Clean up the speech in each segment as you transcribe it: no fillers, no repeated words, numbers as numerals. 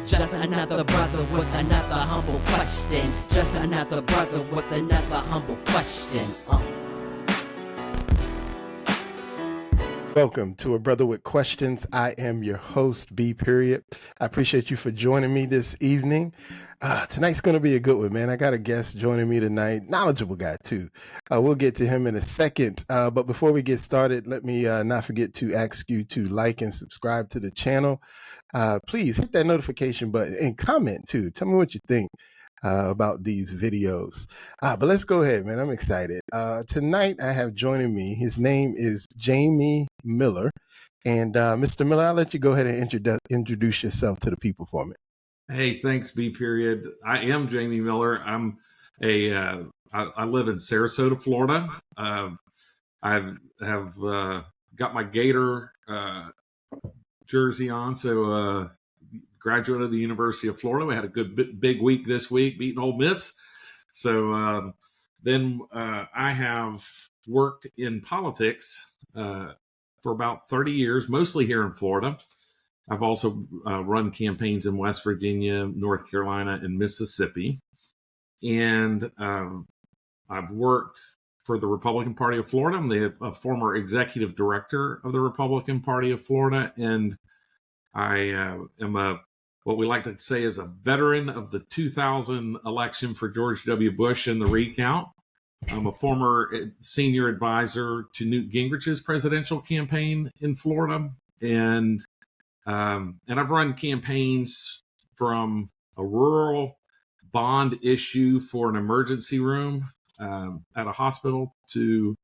Just another brother with another humble question. Just another brother with another humble question. Welcome to A Brother with Questions. I am your host, B. Period. I appreciate you for joining me this evening. Tonight's going to be a good one, man. I got a guest joining me tonight, knowledgeable guy too. We'll get to him in a second. But before we get started, let me not forget to ask you to like and subscribe to the channel. Please hit that notification button and comment too. Tell me what you think about these videos. But let's go ahead, man. I'm excited. Tonight I have joining me, his name is Jamie Miller. And Mr. Miller, I'll let you go ahead and introduce yourself to the people for me. Hey, thanks, B. Period. I am Jamie Miller. I'm I live in Sarasota, Florida. I have got my Gator jersey on, so graduate of the University of Florida. We had a good big week this week, beating Ole Miss. So then I have worked in politics for about 30 years, mostly here in Florida. I've also run campaigns in West Virginia, North Carolina, and Mississippi. And I've worked for the Republican Party of Florida. I'm a former executive director of the Republican Party of Florida. And I am what we like to say is a veteran of the 2000 election for George W. Bush and the recount. I'm a former senior advisor to Newt Gingrich's presidential campaign in Florida. And I've run campaigns from a rural bond issue for an emergency room at a hospital to,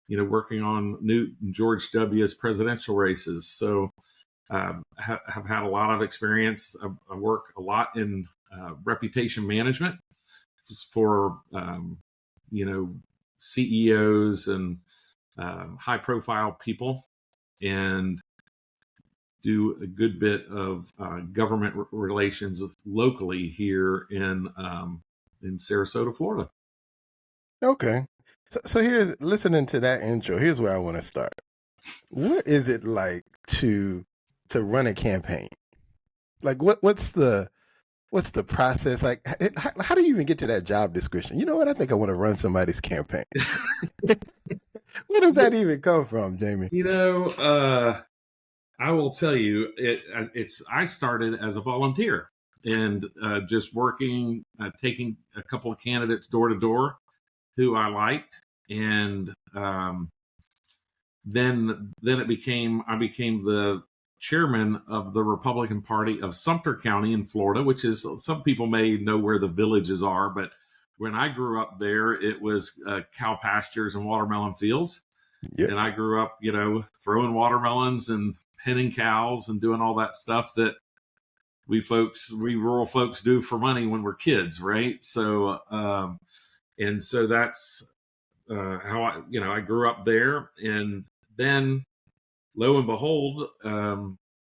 working on Newt and George W.'s presidential races. So have had a lot of experience. I work a lot in reputation management for, CEOs and high profile people, and do a good bit of government relations locally here in Sarasota, Florida. Okay. So here's, listening to that intro, here's where I want to start. What is it like to run a campaign? Like what's the process? Like how do you even get to that job description? You know what? I think I want to run somebody's campaign. Where does that even come from, Jamie? I will tell you, I started as a volunteer and just working, taking a couple of candidates door to door who I liked, and then I became the chairman of the Republican Party of Sumter County in Florida, which is, some people may know where the villages are, but when I grew up there, it was cow pastures and watermelon fields. Yep. And I grew up, throwing watermelons and penning cows and doing all that stuff that we rural folks do for money when we're kids, right? So, and so that's how I grew up there. And then, lo and behold,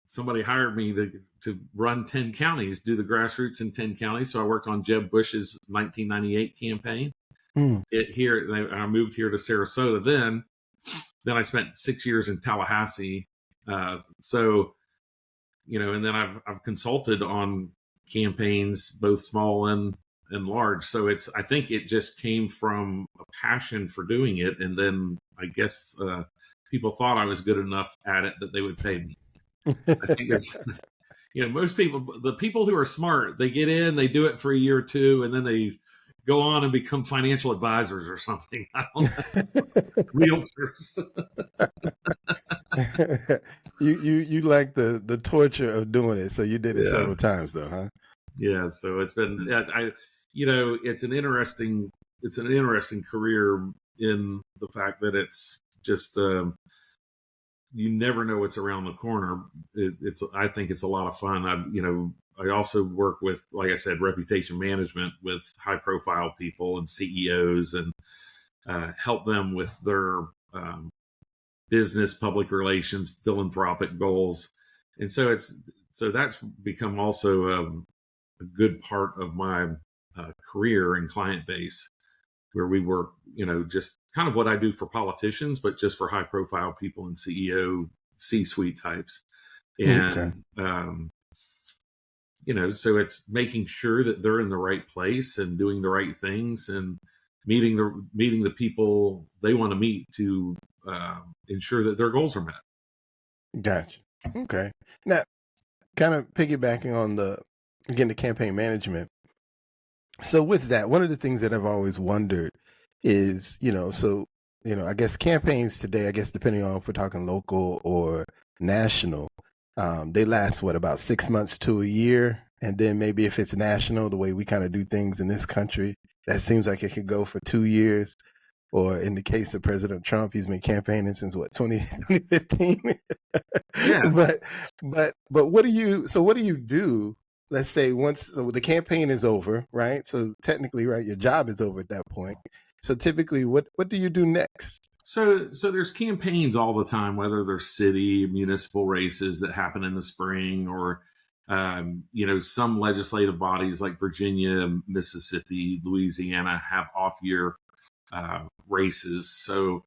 somebody hired me to run 10 counties, do the grassroots in 10 counties. So I worked on Jeb Bush's 1998 campaign. I moved here to Sarasota. Then I spent 6 years in Tallahassee. And then I've consulted on campaigns, both small and large. So I think it just came from a passion for doing it. And then I guess people thought I was good enough at it that they would pay me. I think there's, most people, the people who are smart, they get in, they do it for a year or two, and then they go on and become financial advisors or something. I don't know. Realtors. You like the torture of doing it, so you did it several times though, huh? Yeah. So it's been, it's an interesting career in the fact that it's just, you never know what's around the corner. I think it's a lot of fun. I also work with, like I said, reputation management with high profile people and CEOs, and help them with their business, public relations, philanthropic goals. And so that's become also a good part of my career and client base, where we work, just kind of what I do for politicians, but just for high profile people and CEO, C-suite types. And, so it's making sure that they're in the right place and doing the right things and meeting the people they want to meet to ensure that their goals are met. Gotcha. Okay. Now, kind of piggybacking on the campaign management. So with that, one of the things that I've always wondered is, I guess campaigns today, I guess depending on if we're talking local or national, they last about 6 months to a year. And then maybe if it's national, the way we kind of do things in this country, that seems like it could go for 2 years. Or in the case of President Trump, he's been campaigning since 2015. Yeah. But what do you do? Let's say once the campaign is over, right? So technically, right, your job is over at that point. So typically, what do you do next? So there's campaigns all the time, whether they're city, municipal races that happen in the spring, or some legislative bodies like Virginia, Mississippi, Louisiana have off-year races. So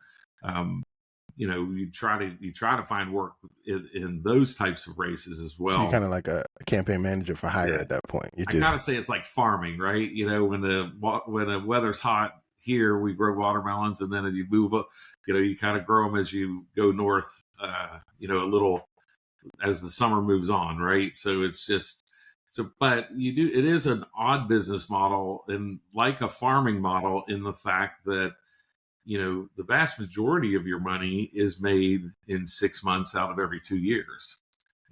you try to find work in those types of races as well. So you're kind of like a campaign manager for hire at that point. I gotta say it's like farming, right? When the weather's hot here, we grow watermelons, and then as you move up, you kind of grow them as you go north, a little as the summer moves on, right? So it's just but it is an odd business model, and like a farming model, in the fact that the vast majority of your money is made in 6 months out of every 2 years.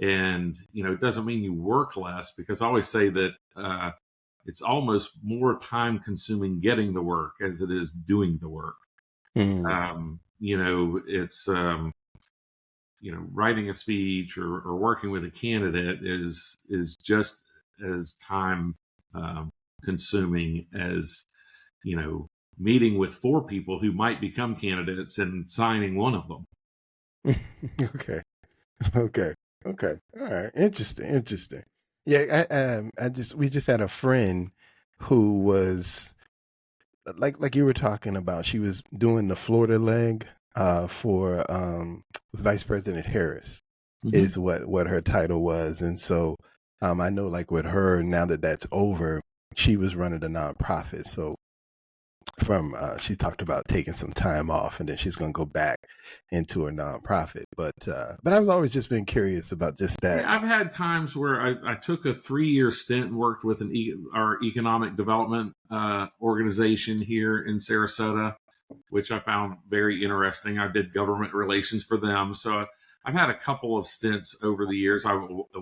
And, it doesn't mean you work less, because I always say that it's almost more time consuming getting the work as it is doing the work. Mm. It's, writing a speech or working with a candidate is just as time consuming as, meeting with 4 people who might become candidates and signing one of them. Okay. All right. Interesting. Yeah. We just had a friend who was like you were talking about. She was doing the Florida leg for Vice President Harris, Mm-hmm. is what her title was. And so I know, like with her, now that that's over, she was running a nonprofit. So she talked about taking some time off, and then she's going to go back into her nonprofit. But I've always just been curious about just that. Yeah, I've had times where I took a 3-year stint and worked with our economic development organization here in Sarasota, which I found very interesting. I did government relations for them. So I've had a couple of stints over the years.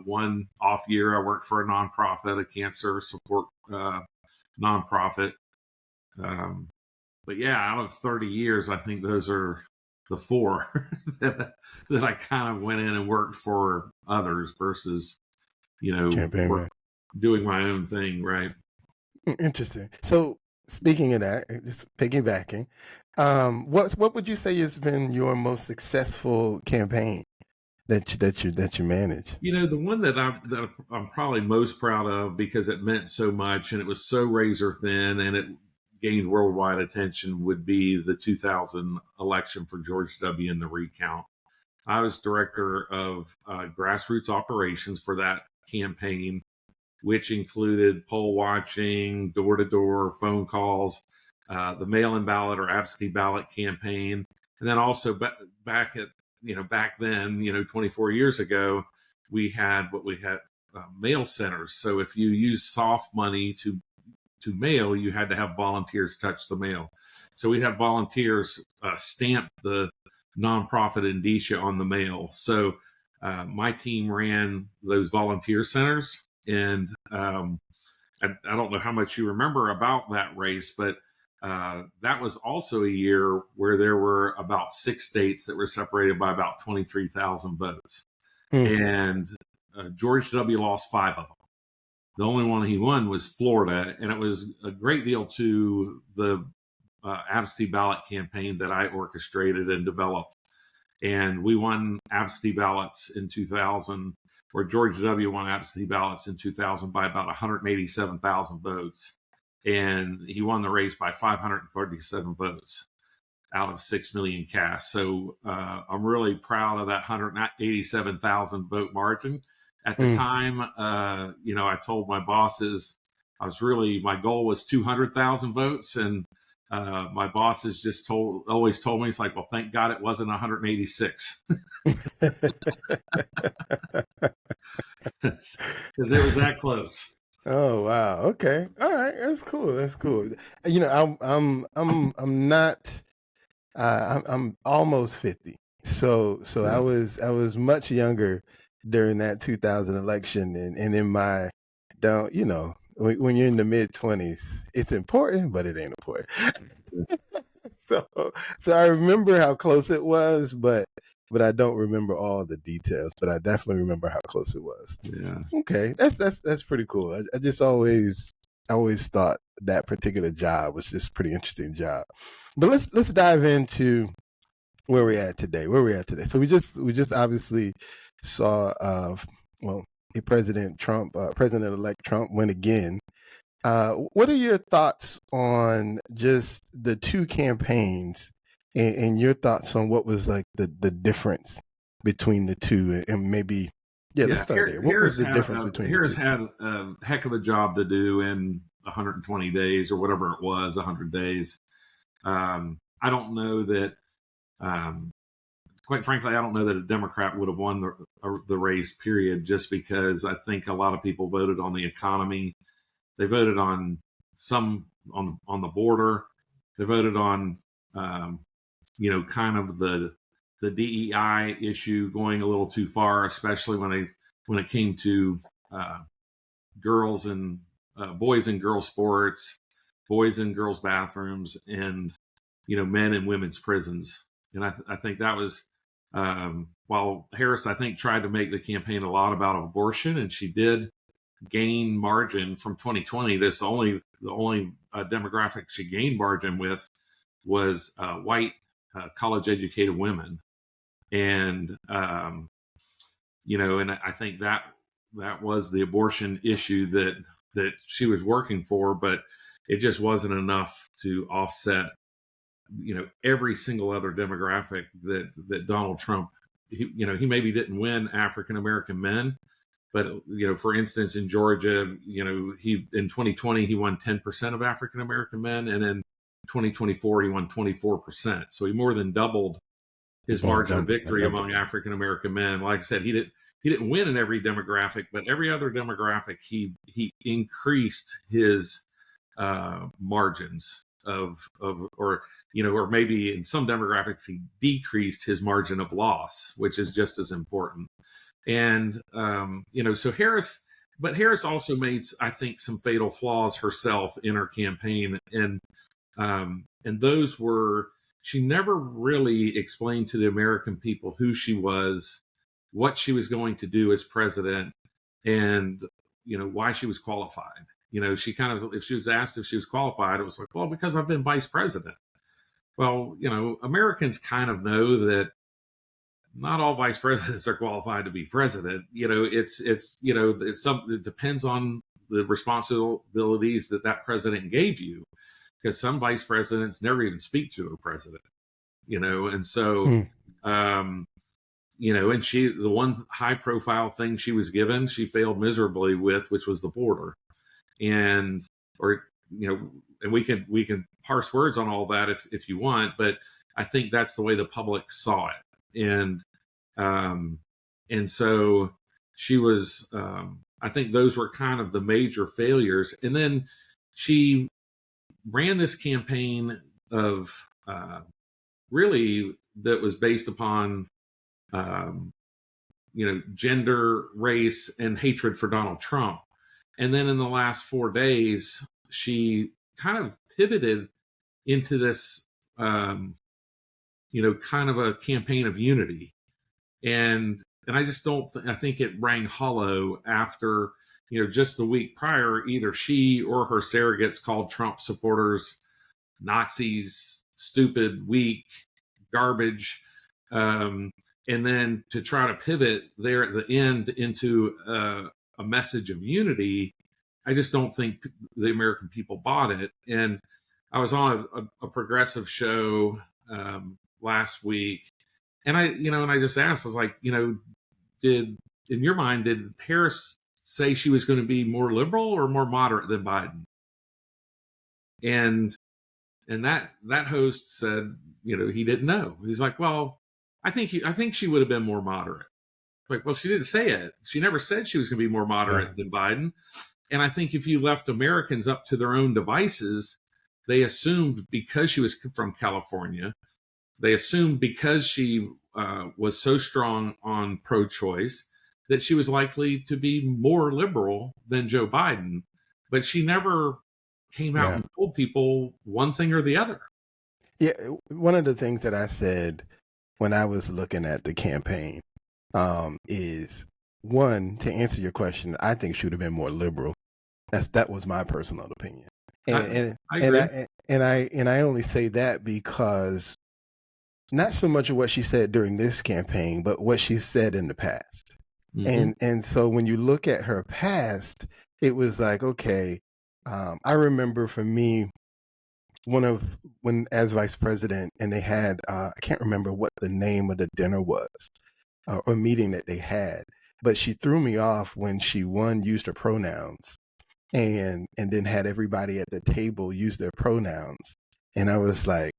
One off year, I worked for a nonprofit, a cancer support nonprofit. But yeah, out of 30 years, I think those are the 4 that I kind of went in and worked for others versus, doing my own thing. Right. Interesting. So speaking of that, just piggybacking, what would you say has been your most successful campaign that you manage? The one that I'm probably most proud of, because it meant so much and it was so razor thin and it gained worldwide attention, would be the 2000 election for George W. and the recount. I was director of grassroots operations for that campaign, which included poll watching, door-to-door phone calls, the mail-in ballot or absentee ballot campaign, and then also back then, 24 years ago, we had mail centers. So if you use soft money to mail, you had to have volunteers touch the mail. So we'd have volunteers stamp the nonprofit indicia on the mail. So my team ran those volunteer centers, and I don't know how much you remember about that race, but that was also a year where there were about 6 states that were separated by about 23,000 votes. And George W. lost 5 of them. The only one he won was Florida, and it was a great deal to the absentee ballot campaign that I orchestrated and developed. And we won absentee ballots in 2000, or George W. won absentee ballots in 2000 by about 187,000 votes. And he won the race by 537 votes out of 6 million cast. So I'm really proud of that 187,000 vote margin. At the time, I told my bosses my goal was 200,000 votes, and my bosses just always told me, it's like, well, thank God it wasn't 186, because it was that close. Oh wow. Okay. All right. That's cool. That's cool. I'm not. I'm almost 50. So Yeah. I was much younger during that 2000 election, and in my don't when you're in the mid 20s, it's important, but it ain't important. so so I remember how close it was, but I don't remember all the details. But I definitely remember how close it was. Yeah. Okay, that's pretty cool. I just always thought that particular job was just a pretty interesting job. But let's dive into where we're at today. So we just obviously saw President-elect Trump win again. What are your thoughts on just the two campaigns, and your thoughts on what was like the difference between the two, and maybe let's start there. What was the difference between Harris the two? had a heck of a job to do in 120 days or whatever it was, 100 days. I don't know that, quite frankly, I don't know that a Democrat would have won the race, period, just because I think a lot of people voted on the economy. They voted on some on the border. They voted on, kind of the DEI issue going a little too far, especially when it came to girls and boys and girls sports, boys and girls bathrooms, and men and women's prisons. And I think that was, while Harris, I think, tried to make the campaign a lot about abortion, and she did gain margin from 2020. The only demographic she gained margin with was white college educated women. And and I think that was the abortion issue that she was working for, but it just wasn't enough to offset every single other demographic that Donald Trump, he maybe didn't win African American men, but for instance, in Georgia, he in 2020 he won 10% of African American men, and in 2024 he won 24%. So he more than doubled his margin of victory among African American men. Like I said, he didn't win in every demographic, but every other demographic he increased his margins or maybe in some demographics he decreased his margin of loss, which is just as important. And so Harris also made, I think, some fatal flaws herself in her campaign, and those were, she never really explained to the American people who she was, what she was going to do as president, and why she was qualified. She kind of, if she was asked if she was qualified, it was like, well, because I've been vice president. Well, Americans kind of know that not all vice presidents are qualified to be president. It depends on the responsibilities that president gave you, because some vice presidents never even speak to their president, and so, and the one high profile thing she was given, she failed miserably with, which was the border. And we can parse words on all that if you want, but I think that's the way the public saw it. And so she was, I think those were kind of the major failures. And then she ran this campaign of really that was based upon gender, race, and hatred for Donald Trump. And then in the last 4 days, she kind of pivoted into this, kind of a campaign of unity. And I just I think it rang hollow after, just the week prior, either she or her surrogates called Trump supporters Nazis, stupid, weak, garbage. And then to try to pivot there at the end into a message of unity, I just don't think the American people bought it. And I was on a progressive show last week, and I just asked, I was like, did in your mind, did Harris say she was going to be more liberal or more moderate than Biden? And that host said, he didn't know. He's like, well, I think she would have been more moderate. Like, well, she didn't say it. She never said she was going to be more moderate than Biden. And I think if you left Americans up to their own devices, they assumed because she was from California, they assumed because she was so strong on pro-choice that she was likely to be more liberal than Joe Biden. But she never came out and told people one thing or the other. Yeah, one of the things that I said when I was looking at the campaign is, one, to answer your question, I think she would have been more liberal. That was my personal opinion, and I agree. And I only say that because not so much of what she said during this campaign, but what she said in the past. Mm-hmm. And so when you look at her past, it was like, okay, I remember for me, when as vice president, and they had I can't remember what the name of the dinner was or meeting that they had, but she threw me off when she used her pronouns and then had everybody at the table use their pronouns, and I was like,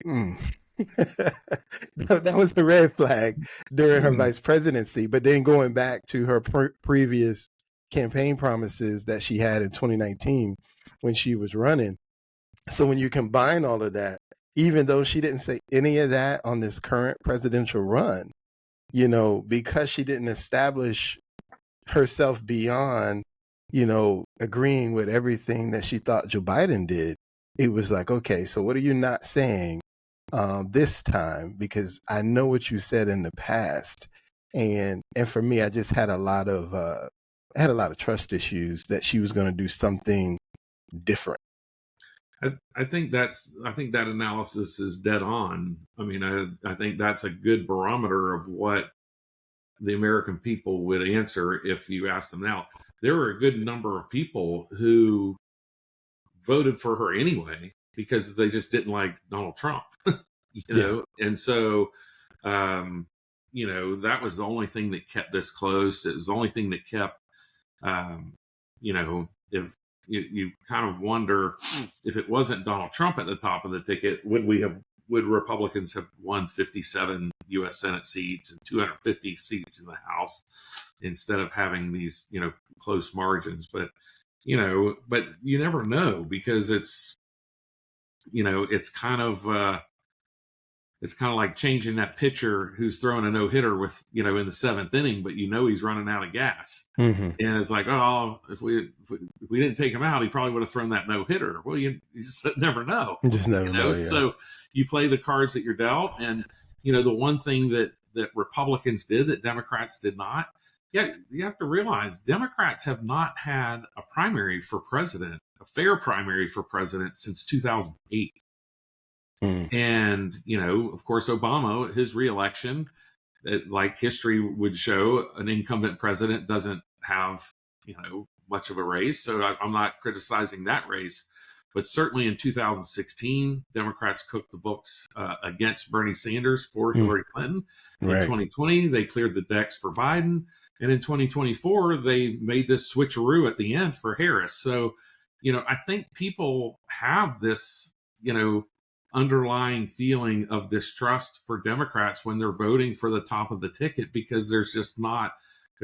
that was a red flag during her vice presidency. But then going back to her previous campaign promises that she had in 2019 when she was running. So when you combine all of that, even though she didn't say any of that on this current presidential run, because she didn't establish herself beyond, agreeing with everything that she thought Joe Biden did, it was like, okay, so what are you not saying this time? Because I know what you said in the past. And for me, I just had a lot of trust issues that she was going to do something different. I think that analysis is dead on. I mean, I think that's a good barometer of what the American people would answer if you asked them now. There were a good number of people who voted for her anyway because they just didn't like Donald Trump, And so, that was the only thing that kept this close. It was the only thing that kept, if you kind of wonder if it wasn't Donald Trump at the top of the ticket, would Republicans have won 57 U.S. Senate seats and 250 seats in the House instead of having these, close margins? But you never know, because it's kind of like changing that pitcher who's throwing a no-hitter with, in the seventh inning, but he's running out of gas. Mm-hmm. And it's like, oh, if we didn't take him out, he probably would have thrown that no-hitter. Well, you just never know. You just never know. Yeah. So you play the cards that you're dealt. And, the one thing that Republicans did that Democrats did not, you have to realize Democrats have not had a primary for president, a fair primary for president, since 2008. And, of course, Obama, his reelection, like history would show, an incumbent president doesn't have, much of a race. So I'm not criticizing that race. But certainly in 2016, Democrats cooked the books against Bernie Sanders for Hillary Clinton. In 2020, they cleared the decks for Biden. And in 2024, they made this switcheroo at the end for Harris. So, I think people have this, underlying feeling of distrust for Democrats when they're voting for the top of the ticket, because there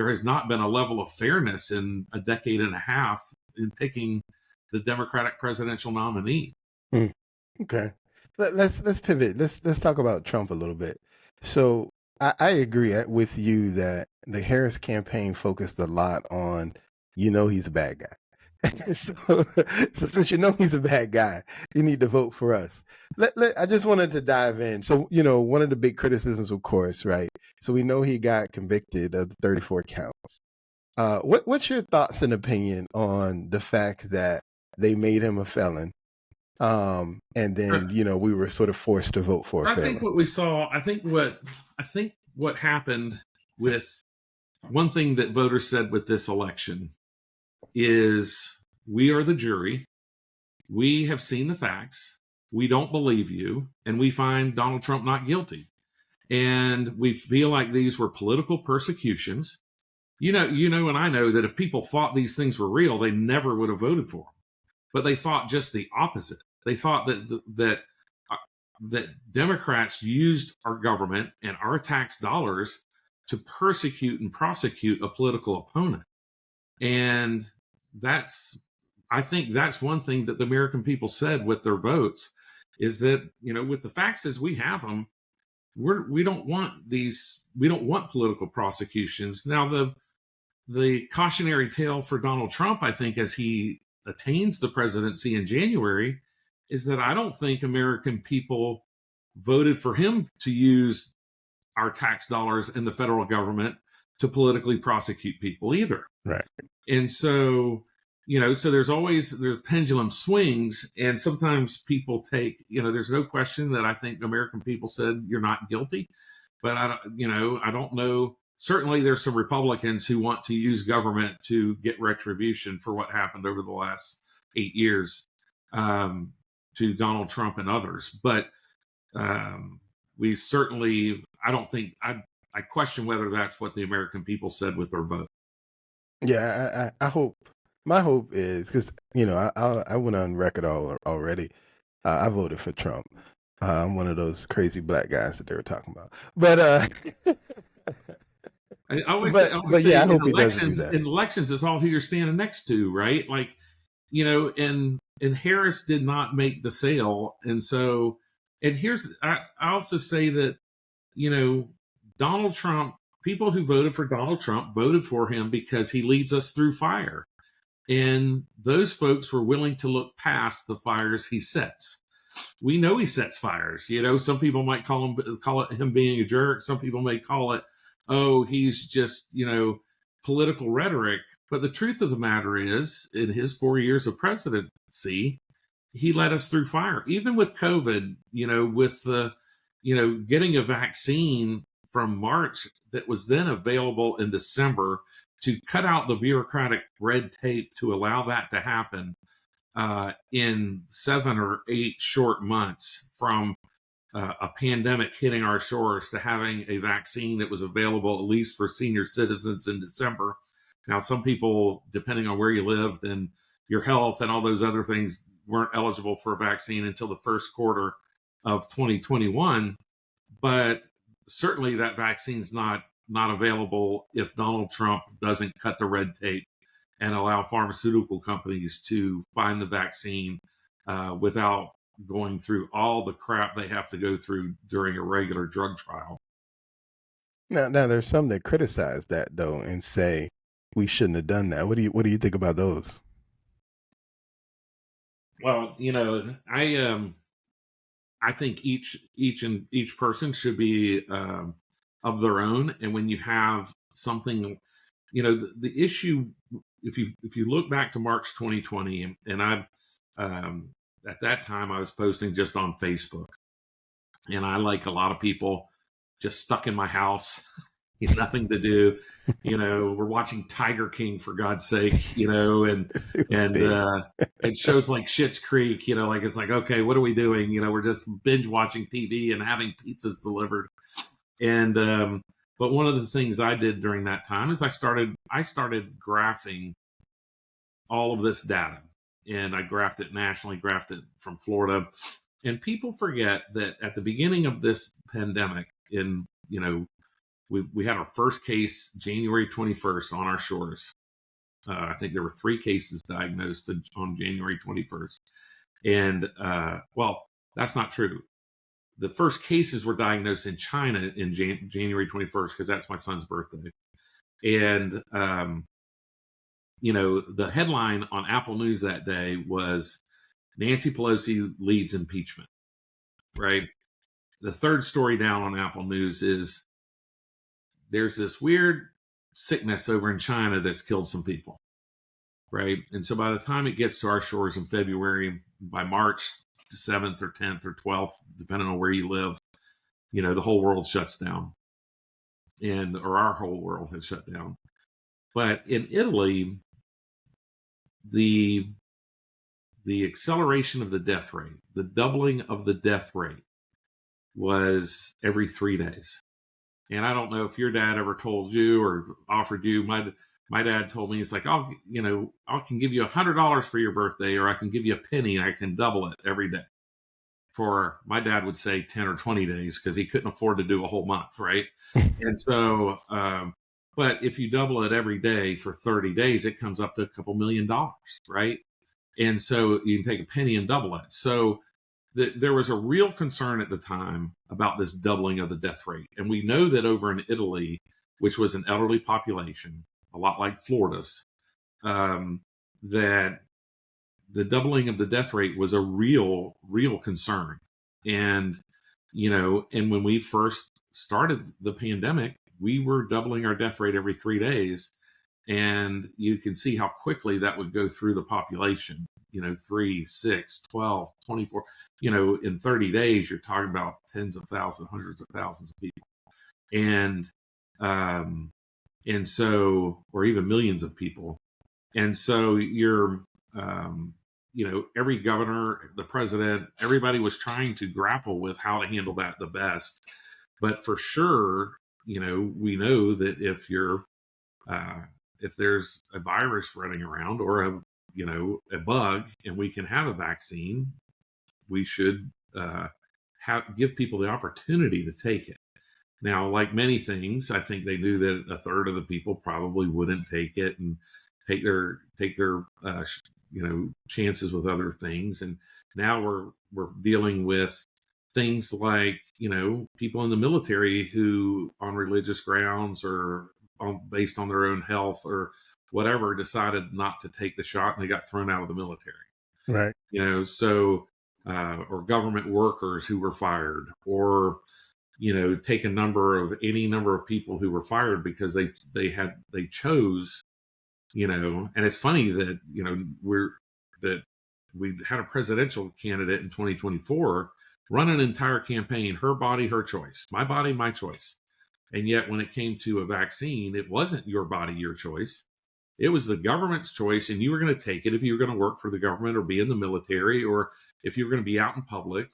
has not been a level of fairness in a decade and a half in picking the Democratic presidential nominee. Okay, let's pivot. Let's talk about Trump a little bit. So I agree with you that the Harris campaign focused a lot on, he's a bad guy. So since he's a bad guy, you need to vote for us. I just wanted to dive in. So, one of the big criticisms, of course, right? So we know he got convicted of 34 counts. What's your thoughts and opinion on the fact that they made him a felon? And then, we were sort of forced to vote for a felon. I think what happened with one thing that voters said with this election is, we are the jury. We have seen the facts. We don't believe you. And we find Donald Trump not guilty. And we feel like these were political persecutions. And I know that if people thought these things were real, they never would have voted for them. But they thought just the opposite. They thought that Democrats used our government and our tax dollars to persecute and prosecute a political opponent. And I think that's one thing that the American people said with their votes, is that, with the facts as we have them, we don't want political prosecutions. Now, the cautionary tale for Donald Trump, I think, as he attains the presidency in January, is that I don't think American people voted for him to use our tax dollars and the federal government to politically prosecute people either. Right. And so, so there's pendulum swings, and sometimes people there's no question that I think American people said you're not guilty, but I don't know. Certainly there's some Republicans who want to use government to get retribution for what happened over the last 8 years to Donald Trump and others. But we certainly, I question whether that's what the American people said with their vote. Yeah, I hope. My hope is, because I went on record already. I voted for Trump. I'm one of those crazy black guys that they were talking about. But I would but say yeah, I hope he elections, doesn't do that. in elections, it's all who you're standing next to, right? Like, and Harris did not make the sale, and so, and I also say that Donald Trump, people who voted for Donald Trump voted for him because he leads us through fire. And those folks were willing to look past the fires he sets. We know he sets fires. Some people might call it him being a jerk. Some people may call it, oh, he's just, political rhetoric. But the truth of the matter is, in his 4 years of presidency, he led us through fire. Even with COVID, with getting a vaccine from March that was then available in December, to cut out the bureaucratic red tape to allow that to happen in 7 or 8 short months, from a pandemic hitting our shores to having a vaccine that was available at least for senior citizens in December. Now, some people, depending on where you lived and your health and all those other things, weren't eligible for a vaccine until the first quarter of 2021. But certainly that vaccine's not available if Donald Trump doesn't cut the red tape and allow pharmaceutical companies to find the vaccine without going through all the crap they have to go through during a regular drug trial. Now there's some that criticize that, though, and say we shouldn't have done that. What do you think about those? Well, I think each person should be of their own. And when you have something, the issue, if you look back to March 2020, and I at that time I was posting just on Facebook, and I, like a lot of people, just stuck in my house, nothing to do. We're watching Tiger King, for God's sake, and shows like Schitt's Creek, like, it's like, okay, what are we doing? We're just binge watching TV and having pizzas delivered. And but one of the things I did during that time is I started graphing all of this data, and I graphed it nationally, graphed it from Florida. And people forget that at the beginning of this pandemic, we had our first case January 21st on our shores. I think there were 3 cases diagnosed on January 21st. And well, that's not true. The first cases were diagnosed in China in January 21st, because that's my son's birthday. And, the headline on Apple News that day was Nancy Pelosi leads impeachment, right? The third story down on Apple News is there's this weird sickness over in China that's killed some people, right? And so by the time it gets to our shores in February, by March 7th or 10th or 12th, depending on where you live, the whole world shuts down, or our whole world has shut down. But in Italy, the acceleration of the death rate, the doubling of the death rate, was every 3 days. And I don't know if your dad ever told you or offered you. My dad told me, he's like, I can give you $100 for your birthday, or I can give you a penny and I can double it every day. For my dad would say 10 or 20 days because he couldn't afford to do a whole month, right? And so, but if you double it every day for 30 days, it comes up to a couple $1,000,000, right? And so you can take a penny and double it. So there was a real concern at the time about this doubling of the death rate. And we know that over in Italy, which was an elderly population, a lot like Florida's, that the doubling of the death rate was a real concern. And, and when we first started the pandemic, we were doubling our death rate every 3 days. And you can see how quickly that would go through the population, 3, 6, 12, 24, in 30 days, you're talking about tens of thousands, hundreds of thousands of people. And so, or even millions of people. And so you're, every governor, the president, everybody was trying to grapple with how to handle that the best. But for sure, we know that if there's a virus running around or a bug and we can have a vaccine, we should give people the opportunity to take it. Now, like many things, I think they knew that a third of the people probably wouldn't take it and take their chances with other things. And now we're dealing with things like, people in the military who on religious grounds or based on their own health or whatever decided not to take the shot and they got thrown out of the military. Right. Or government workers who were fired, or take any number of people who were fired because they chose, and it's funny that we had a presidential candidate in 2024 run an entire campaign, her body, her choice, my body, my choice. And yet when it came to a vaccine, it wasn't your body, your choice. It was the government's choice, and you were going to take it if you were going to work for the government or be in the military or if you were going to be out in public.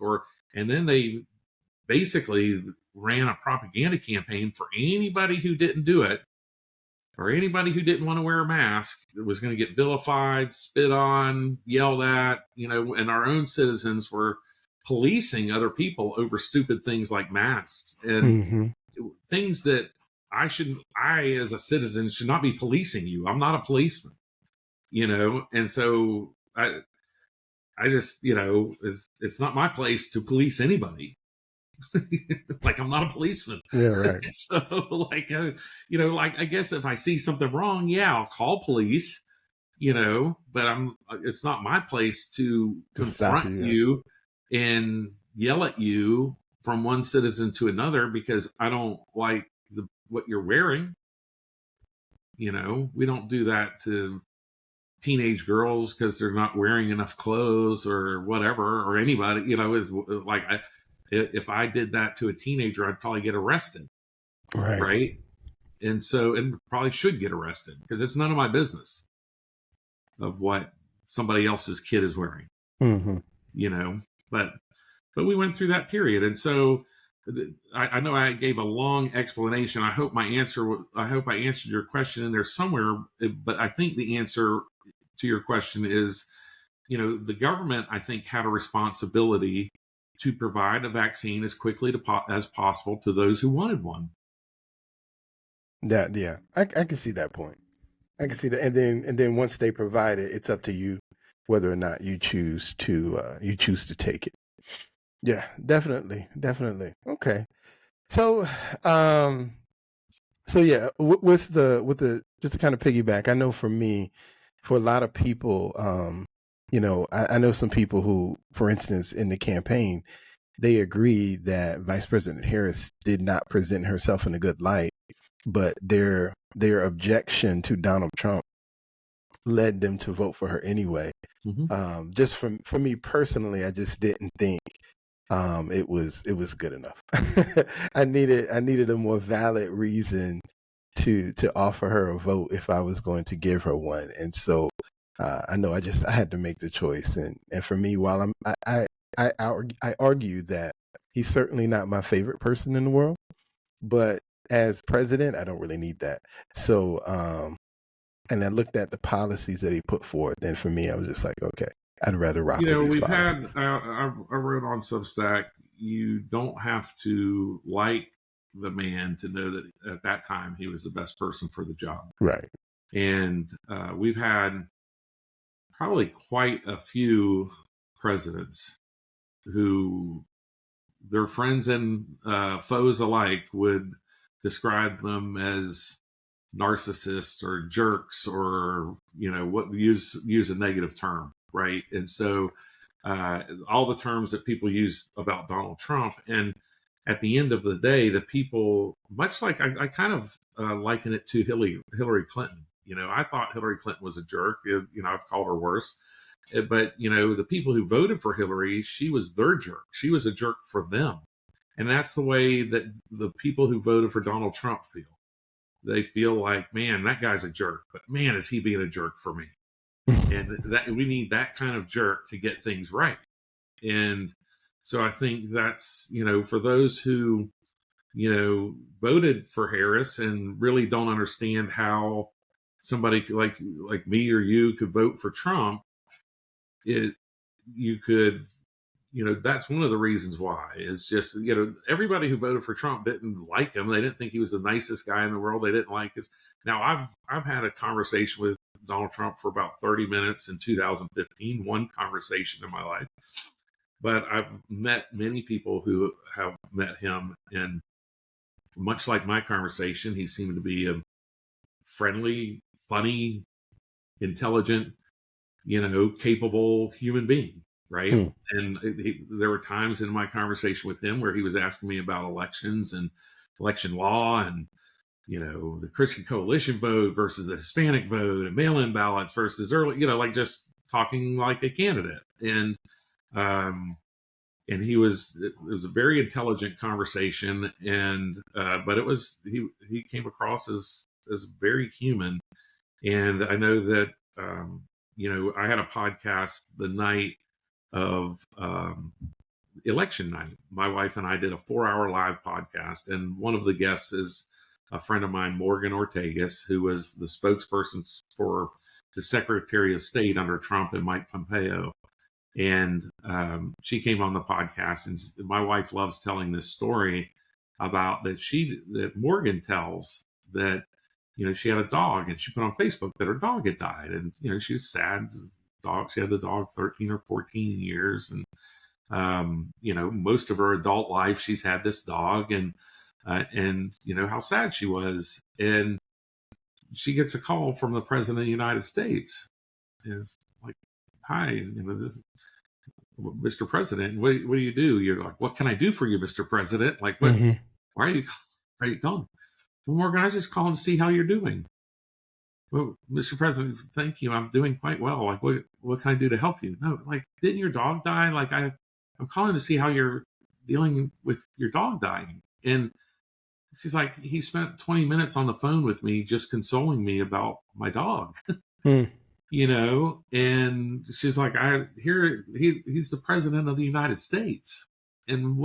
And then they basically ran a propaganda campaign for anybody who didn't do it or anybody who didn't want to wear a mask was going to get vilified, spit on, yelled at, and our own citizens were policing other people over stupid things like masks and things that I as a citizen should not be policing you. I'm not a policeman, and so I just, it's not my place to police anybody. Like I'm not a policeman. Yeah, right. So I guess if I see something wrong, I'll call police, but it's not my place to confront you and yell at you from one citizen to another because I don't like what you're wearing. We don't do that to teenage girls because they're not wearing enough clothes or whatever, or anybody, if I did that to a teenager, I'd probably get arrested. Right. And probably should get arrested because it's none of my business of what somebody else's kid is wearing, but we went through that period. And so I know I gave a long explanation. I hope I answered your question in there somewhere, but I think the answer to your question is, the government, I think, had a responsibility to provide a vaccine as quickly as possible to those who wanted one. I can see that point. I can see that, and then once they provide it, it's up to you whether or not you choose to take it. Yeah, definitely. Okay, so with the just to kind of piggyback, I know for me, for a lot of people, I know some people who, for instance, in the campaign, they agreed that Vice President Harris did not present herself in a good light, but their objection to Donald Trump led them to vote for her anyway. Just for me personally, I just didn't think it was good enough. I needed a more valid reason to offer her a vote if I was going to give her one. And so I know I had to make the choice. And for me, while I argue that he's certainly not my favorite person in the world, but as president, I don't really need that. So, and I looked at the policies that he put forward. Then for me, I was just like, okay, I'd rather rock with these We've had, policies. I wrote on Substack, you don't have to like the man to know that at that time he was the best person for the job. Right. And we've had probably quite a few presidents who their friends and foes alike would describe them as narcissists or jerks, or what, use a negative term, right? And so all the terms that people use about Donald Trump, and at the end of the day, the people, much like I kind of liken it to Hillary Clinton. I thought Hillary Clinton was a jerk. I've called her worse. But the people who voted for Hillary, she was their jerk. She was a jerk for them. And that's the way that the people who voted for Donald Trump feel. They feel like, man, that guy's a jerk, but man, is he being a jerk for me? And that we need that kind of jerk to get things right. And so I think that's, for those who, voted for Harris and really don't understand how somebody like me or you could vote for Trump, you could, that's one of the reasons why. Is just, everybody who voted for Trump didn't like him. They didn't think he was the nicest guy in the world. They didn't like his. Now I've had a conversation with Donald Trump for about 30 minutes in 2015, one conversation in my life. But I've met many people who have met him, and much like my conversation, he seemed to be a friendly, funny, intelligent, capable human being, right? And there were times in my conversation with him where he was asking me about elections and election law, and the Christian coalition vote versus the Hispanic vote, and mail-in ballots versus early, like just talking like a candidate. And it was a very intelligent conversation, and but it was, he came across as very human. And I know that I had a podcast the night of election night. My wife and I did a 4-hour live podcast, and one of the guests is a friend of mine, Morgan Ortagus, who was the spokesperson for the Secretary of State under Trump and Mike Pompeo. And she came on the podcast, and my wife loves telling this story about that Morgan tells that, she had a dog, and she put on Facebook that her dog had died. And, she was sad. She had the dog 13 or 14 years. And, most of her adult life, she's had this dog, and how sad she was. And she gets a call from the President of the United States. And it's like, hi, Mr. President, what do you do? You're like, what can I do for you, Mr. President? Like, what? Mm-hmm. Why are you calling? Well, Morgan, I was just calling to see how you're doing. Well, Mr. President, thank you. I'm doing quite well. Like, what can I do to help you? No, like, didn't your dog die? Like, I'm calling to see how you're dealing with your dog dying. And she's like, he spent 20 minutes on the phone with me just consoling me about my dog. And she's like, he's the president of the United States. And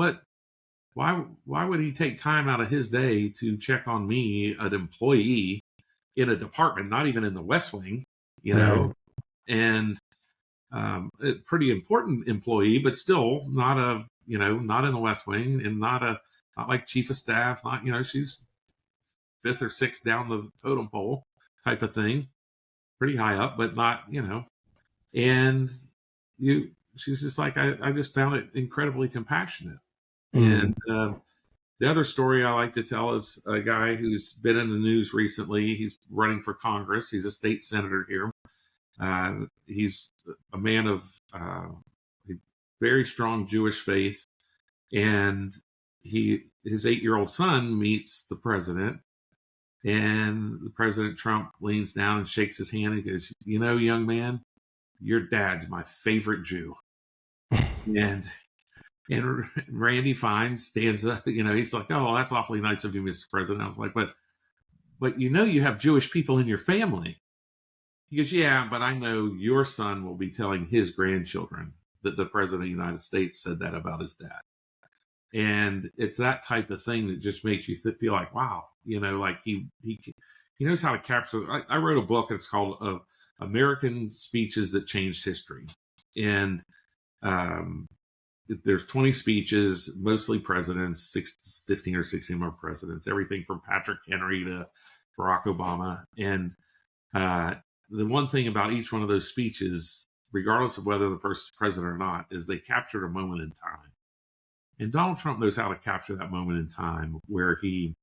why would he take time out of his day to check on me, an employee in a department, not even in the West Wing, and a pretty important employee, but still not not in the West Wing, and not like chief of staff, not, she's 5th or 6th down the totem pole type of thing. Pretty high up, but not, and she's just like, I just found it incredibly compassionate. And the other story I like to tell is a guy who's been in the news recently. He's running for Congress. He's a state senator here. He's a man of very strong Jewish faith, and his 8-year-old son meets the president. And the President Trump leans down and shakes his hand and goes, young man, your dad's my favorite Jew. and Randy Fine stands up, he's like, oh, that's awfully nice of you, Mr. President. I was like, but you have Jewish people in your family. He goes, yeah, but I know your son will be telling his grandchildren that the President of the United States said that about his dad. And it's that type of thing that just makes you feel like, wow, like he knows how to capture. I wrote a book. It's called American Speeches That Changed History. And there's 20 speeches, mostly presidents, 15 or 16 more presidents, everything from Patrick Henry to Barack Obama. And the one thing about each one of those speeches, regardless of whether the person's president or not, is they captured a moment in time. And Donald Trump knows how to capture that moment in time where he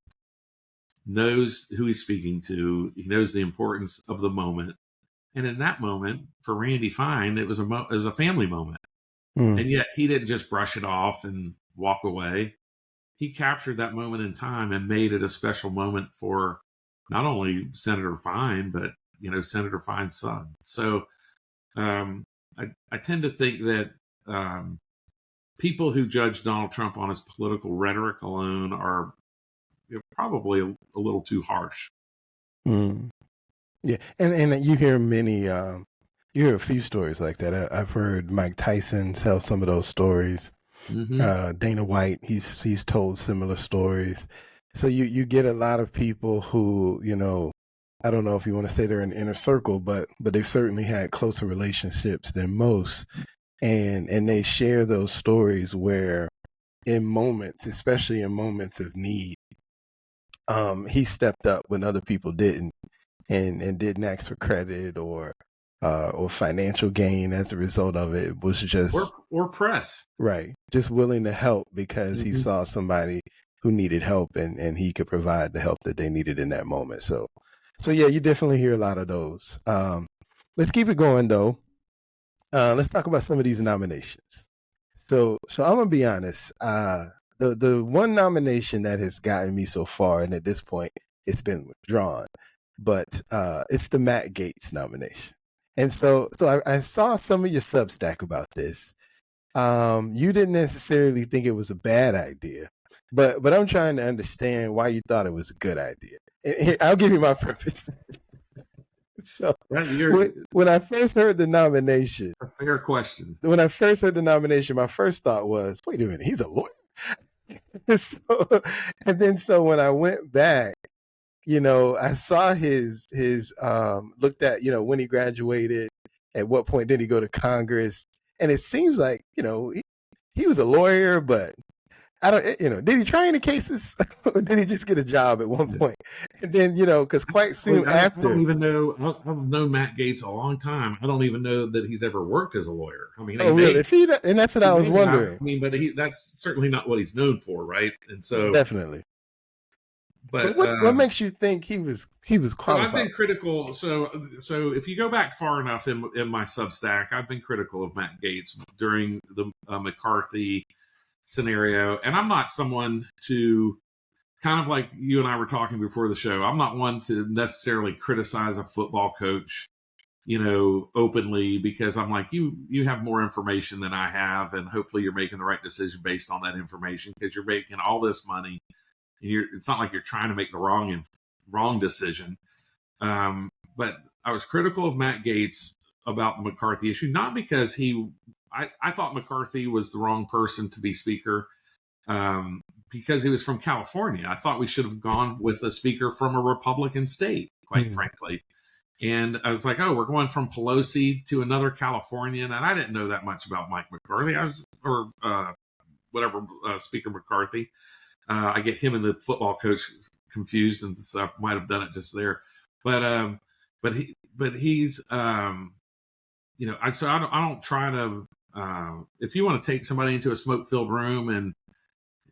knows who he's speaking to. He knows the importance of the moment. And in that moment, for Randy Fine, it was a family moment. And yet he didn't just brush it off and walk away. He captured that moment in time and made it a special moment for not only Senator Fine, but, Senator Fine's son. So I tend to think that people who judge Donald Trump on his political rhetoric alone are probably a little too harsh. Yeah, and you hear many, you hear a few stories like that. I've heard Mike Tyson tell some of those stories. Dana White, he's told similar stories. So you get a lot of people who, I don't know if you want to say they're in the inner circle, but they've certainly had closer relationships than most. And they share those stories where in moments, especially in moments of need, he stepped up when other people didn't and didn't ask for credit or financial gain as a result of it. It was just or press. Right. Just willing to help because he saw somebody who needed help and he could provide the help that they needed in that moment. So yeah, you definitely hear a lot of those. Let's keep it going though. Let's talk about some of these nominations. So I'm gonna be honest. The one nomination that has gotten me so far, and at this point it's been withdrawn, but it's the Matt Gaetz nomination. And so I saw some of your Substack about this. You didn't necessarily think it was a bad idea, but I'm trying to understand why you thought it was a good idea. And I'll give you my purpose. So when I first heard the nomination, a fair question. When I first heard the nomination, my first thought was, wait a minute, he's a lawyer. So when I went back, I saw his looked at, when he graduated, at what point did he go to Congress? And it seems like, he was a lawyer, but I don't, did he try any cases? Or did he just get a job at one point? And then, because quite soon after. I don't even know. I've known Matt Gaetz a long time. I don't even know that he's ever worked as a lawyer. I mean, really? See that? And that's what I was wondering. But that's certainly not what he's known for, right? And so definitely. But what makes you think he was qualified? I've been critical. So if you go back far enough in my Substack, I've been critical of Matt Gaetz during the McCarthy scenario, and I'm not someone to, kind of like you and I were talking before the show, I'm not one to necessarily criticize a football coach, openly, because I'm like, you have more information than I have, and hopefully you're making the right decision based on that information, because you're making all this money. It's not like you're trying to make the wrong decision. But I was critical of Matt Gaetz about the McCarthy issue, not because I thought McCarthy was the wrong person to be speaker, because he was from California. I thought we should have gone with a speaker from a Republican state, quite frankly. And I was like, oh, we're going from Pelosi to another Californian. And I didn't know that much about Mike McCarthy. Speaker McCarthy. I get him and the football coach confused, and so I might have done it just there. But he's I don't try to. If you want to take somebody into a smoke-filled room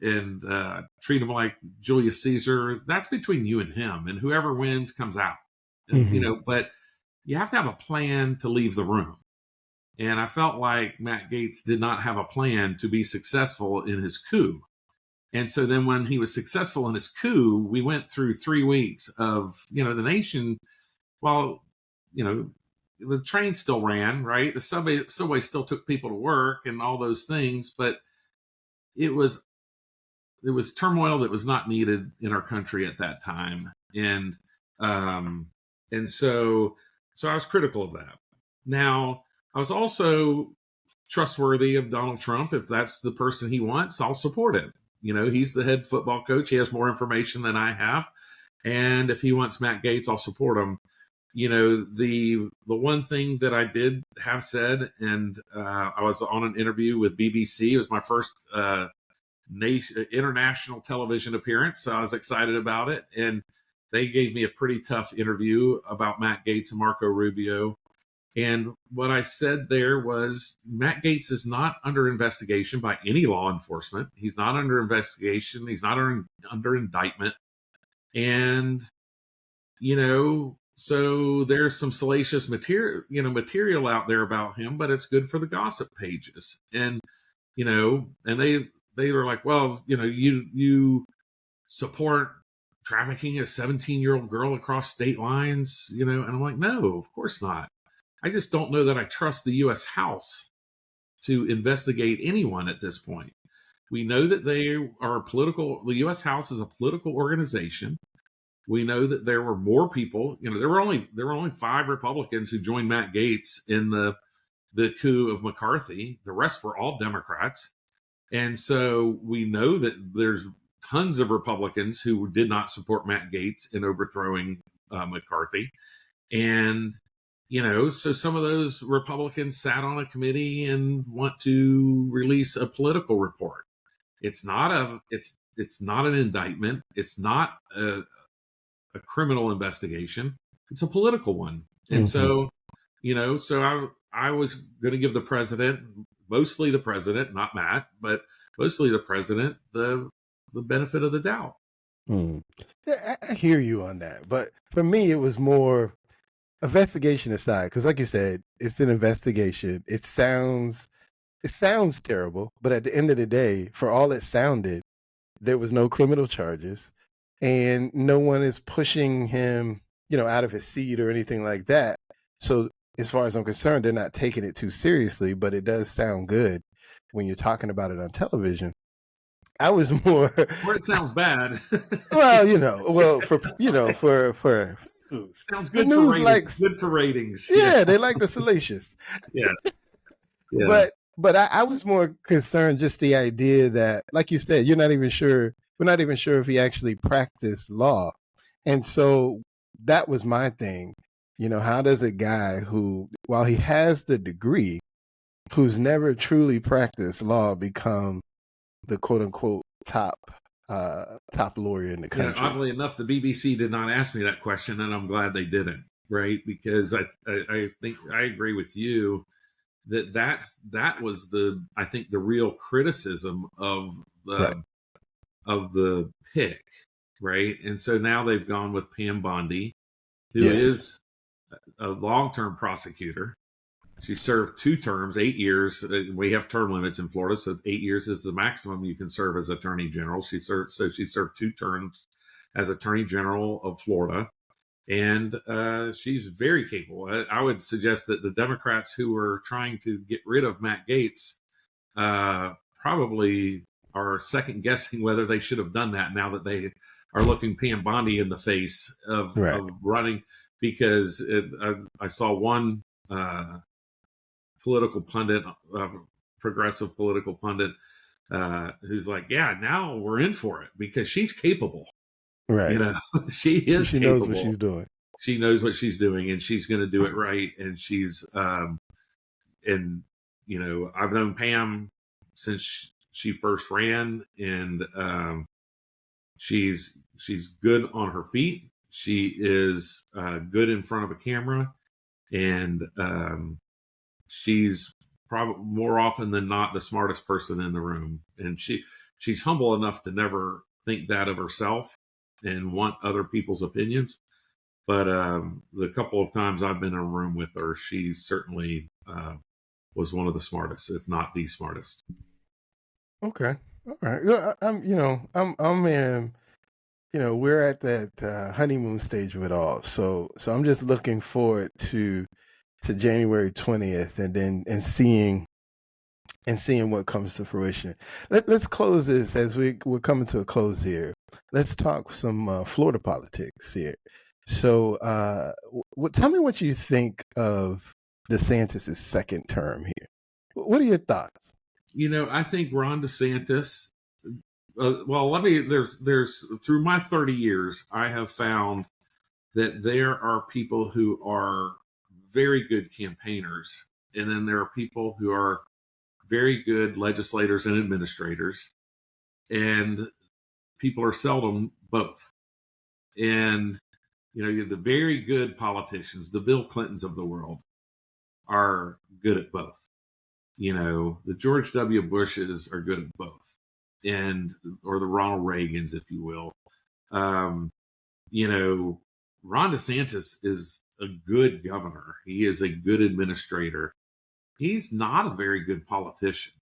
and treat him like Julius Caesar, that's between you and him, and whoever wins comes out. But you have to have a plan to leave the room. And I felt like Matt Gaetz did not have a plan to be successful in his coup. And so then when he was successful in his coup, we went through 3 weeks of, the nation, while, the train still ran, right? The subway still took people to work and all those things, but it was turmoil that was not needed in our country at that time. And so I was critical of that. Now, I was also trustworthy of Donald Trump. If that's the person he wants, I'll support him. he's the head football coach. He has more information than I have. And if he wants Matt Gaetz, I'll support him. The one thing that I did have said, and I was on an interview with BBC. It was my first international television appearance, so I was excited about it. And they gave me a pretty tough interview about Matt Gaetz and Marco Rubio. And what I said there was Matt Gaetz is not under investigation by any law enforcement. He's not under investigation. He's not under indictment. And, so there's some salacious material out there about him, but it's good for the gossip pages. And, and they were like, well, you support trafficking a 17-year-old girl across state lines, and I'm like, no, of course not. I just don't know that I trust the U.S. House to investigate anyone at this point. We know that they are the U.S. House is a political organization. We know that there were more people. There were only 5 Republicans who joined Matt Gaetz in the coup of McCarthy. The rest were all Democrats. And so we know that there's tons of Republicans who did not support Matt Gaetz in overthrowing McCarthy. And, so some of those Republicans sat on a committee and want to release a political report. It's not an indictment. It's not a criminal investigation. It's a political one. And so, so I was going to give the president, mostly the president, not Matt, but mostly the president, the benefit of the doubt. Yeah, I hear you on that. But for me, it was more investigation aside, because like you said, it's an investigation. It sounds terrible, but at the end of the day, for all it sounded, there was no criminal charges and no one is pushing him, out of his seat or anything like that. So as far as I'm concerned, they're not taking it too seriously, but it does sound good when you're talking about it on television. I was more where it sounds bad. well, for sounds good the news, for ratings. Good for ratings. Yeah, they like the salacious. Yeah. But I was more concerned just the idea that, like you said, we're not even sure if he actually practiced law. And so that was my thing. How does a guy who, while he has the degree, who's never truly practiced law, become the quote unquote top lawyer in the country? Yeah, oddly enough, the BBC did not ask me that question, and I'm glad they didn't, right? Because I think I agree with you that was I think the real criticism of the pick, right? And so now they've gone with Pam Bondi, who is a long-term prosecutor. She served 2 terms, 8 years. We have term limits in Florida, so 8 years is the maximum you can serve as Attorney General. She served 2 terms as Attorney General of Florida, and she's very capable. I would suggest that the Democrats who are trying to get rid of Matt Gaetz probably are second guessing whether they should have done that now that they are looking Pam Bondi in the face of running, because I saw one political pundit, progressive political pundit, who's like, yeah, now we're in for it because she's capable. Right. She is she capable. knows what she's doing. She knows what she's doing, and she's going to do it right. And she's, I've known Pam since she first ran, and she's good on her feet. She is good in front of a camera, and she's probably more often than not the smartest person in the room. And she's humble enough to never think that of herself and want other people's opinions. But the couple of times I've been in a room with her, she certainly was one of the smartest, if not the smartest. Okay. All right. I'm in, we're at that honeymoon stage of it all. So I'm just looking forward to January 20th and seeing what comes to fruition. Let's close this as we're coming to a close here. Let's talk some Florida politics here. So tell me what you think of DeSantis' second term here. What are your thoughts? I think Ron DeSantis well, there's through my 30 years, I have found that there are people who are very good campaigners, and then there are people who are very good legislators and administrators, and people are seldom both. And you have the very good politicians, the Bill Clintons of the world, are good at both. The George W. Bushes are good at both, or the Ronald Reagans, if you will. Um, Ron DeSantis is a good governor. He is a good administrator. He's not a very good politician.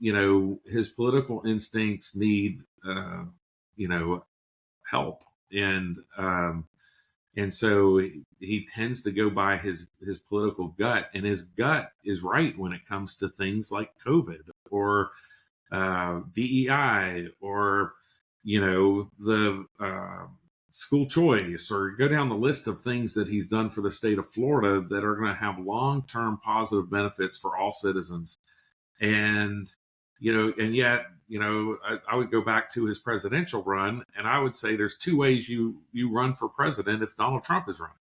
His political instincts need, help, and so he tends to go by his political gut, and his gut is right when it comes to things like COVID or DEI or the school choice, or go down the list of things that he's done for the state of Florida that are going to have long-term positive benefits for all citizens. And and yet, I would go back to his presidential run, and I would say there's two ways you run for president if Donald Trump is running,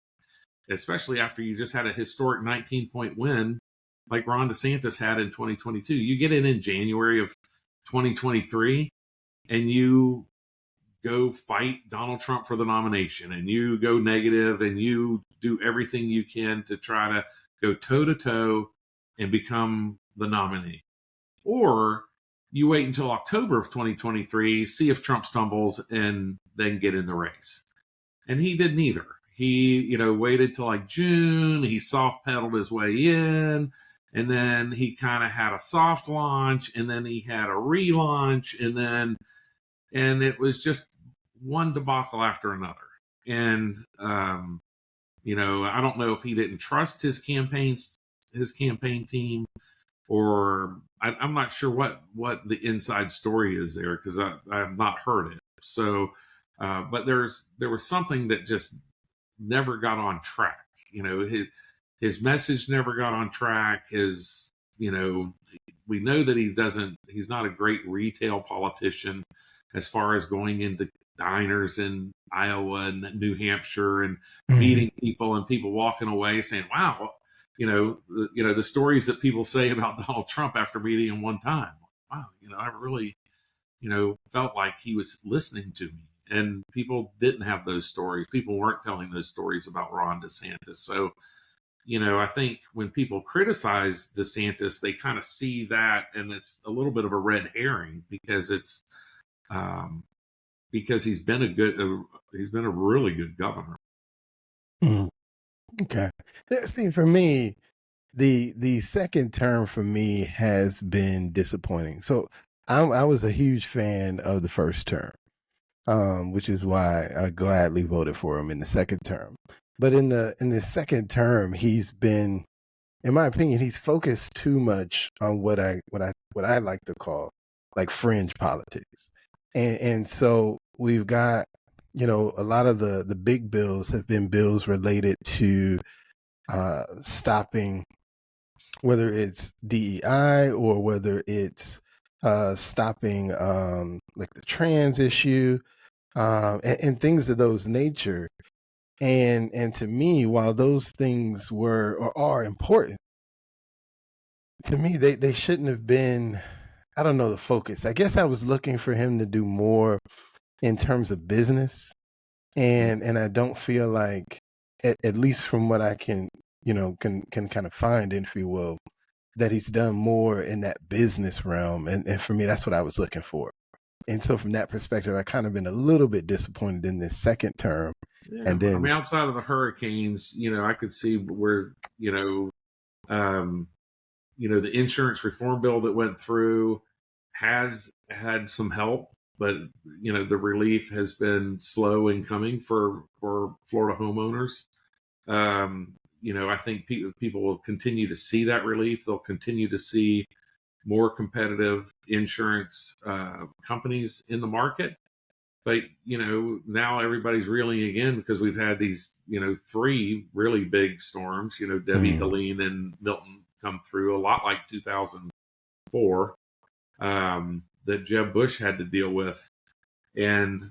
especially after you just had a historic 19-point win like Ron DeSantis had in 2022. You get in January of 2023, and you go fight Donald Trump for the nomination, and you go negative, and you do everything you can to try to go toe-to-toe and become the nominee. Or you wait until October of 2023, see if Trump stumbles, and then get in the race. And he did neither. He, waited till like June. He soft pedaled his way in, and then he kind of had a soft launch, and then he had a relaunch, and it was just one debacle after another. And I don't know if he didn't trust his campaign team, or I'm not sure what the inside story is there, because I have not heard it. So, but there was something that just never got on track. His message never got on track. We know that he's not a great retail politician as far as going into diners in Iowa and New Hampshire and meeting people, and people walking away saying, wow, the stories that people say about Donald Trump after meeting him one time. Wow, I really, felt like he was listening to me. And people didn't have those stories. People weren't telling those stories about Ron DeSantis. So, I think when people criticize DeSantis, they kind of see that, and it's a little bit of a red herring, because it's because he's been a really good governor. Okay. See, for me, the second term for me has been disappointing. So I was a huge fan of the first term, which is why I gladly voted for him in the second term. But in the second term, he's been, in my opinion, he's focused too much on what I like to call like fringe politics, and so we've got a lot of the big bills have been bills related to stopping, whether it's DEI or whether it's stopping like the trans issue and things of those nature. And to me, while those things were or are important, to me they shouldn't have been, I don't know, the focus. I guess I was looking for him to do more in terms of business, and I don't feel like, at least from what I can kind of find, if you will, that he's done more in that business realm. And for me, that's what I was looking for. And so from that perspective, I kind of been a little bit disappointed in this second term. Yeah, and then, outside of the hurricanes, I could see where, the insurance reform bill that went through has had some help, but the relief has been slow in coming for Florida homeowners. I think people will continue to see that relief. They'll continue to see more competitive insurance companies in the market. But, now everybody's reeling again, because we've had these, 3 really big storms, Debbie, Helene, and Milton come through, a lot like 2004. that Jeb Bush had to deal with, and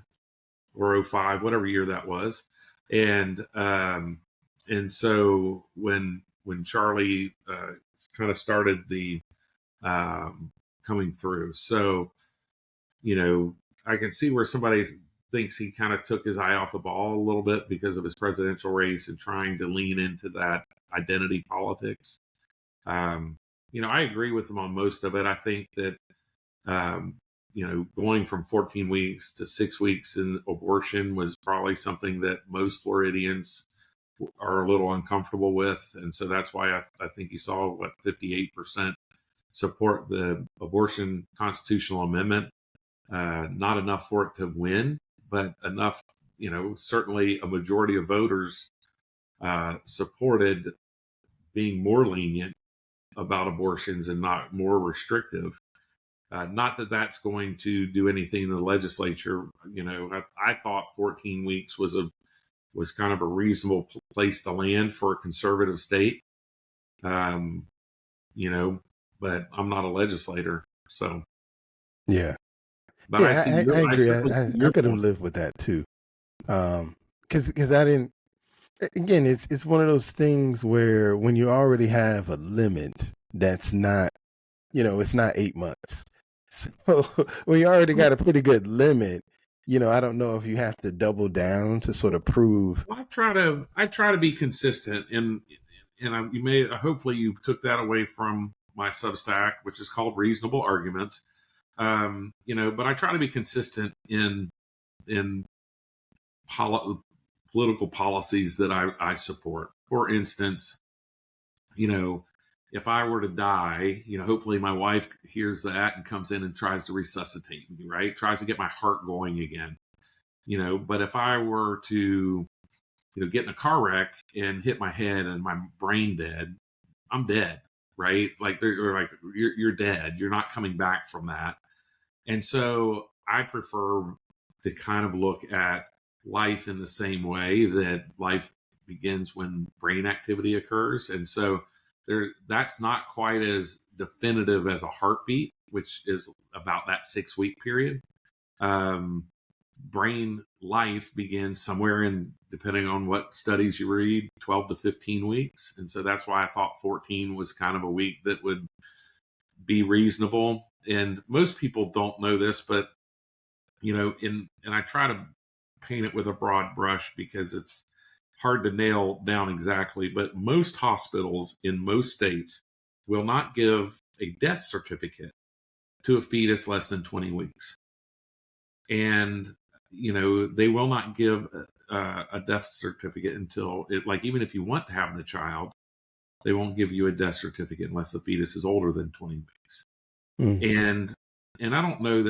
or '05, whatever year that was, and so when Charlie kind of started the coming through, so I can see where somebody thinks he kind of took his eye off the ball a little bit because of his presidential race and trying to lean into that identity politics. I agree with him on most of it. I think that, going from 14 weeks to 6 weeks in abortion was probably something that most Floridians are a little uncomfortable with. And so that's why I think you saw 58% support the abortion constitutional amendment. Not enough for it to win, but enough, certainly a majority of voters supported being more lenient about abortions and not more restrictive. Not that that's going to do anything in the legislature. I thought 14 weeks was kind of a reasonable place to land for a conservative state. But I'm not a legislator, so Yeah. But yeah, I agree. I could have lived with that too. Because I didn't. Again, it's one of those things where when you already have a limit, that's not, it's not 8 months. So when you already got a pretty good limit, I don't know if you have to double down to sort of prove. Well, I try to be consistent, and hopefully you took that away from my Substack, which is called Reasonable Arguments. But I try to be consistent in political policies that I support. For instance, if I were to die, hopefully my wife hears that and comes in and tries to resuscitate me, right? Tries to get my heart going again. But if I were to, get in a car wreck and hit my head and my brain dead, I'm dead, right? Like they're like, you're dead. You're not coming back from that. And so I prefer to kind of look at life in the same way that life begins when brain activity occurs. And so that's not quite as definitive as a heartbeat, which is about that 6 week period. Brain life begins somewhere in, depending on what studies you read, 12 to 15 weeks. And so that's why I thought 14 was kind of a week that would be reasonable. And most people don't know this, but and I try to paint it with a broad brush because it's hard to nail down exactly, but most hospitals in most states will not give a death certificate to a fetus less than 20 weeks. And they will not give a death certificate until even if you want to have the child, they won't give you a death certificate unless the fetus is older than 20 weeks. And I don't know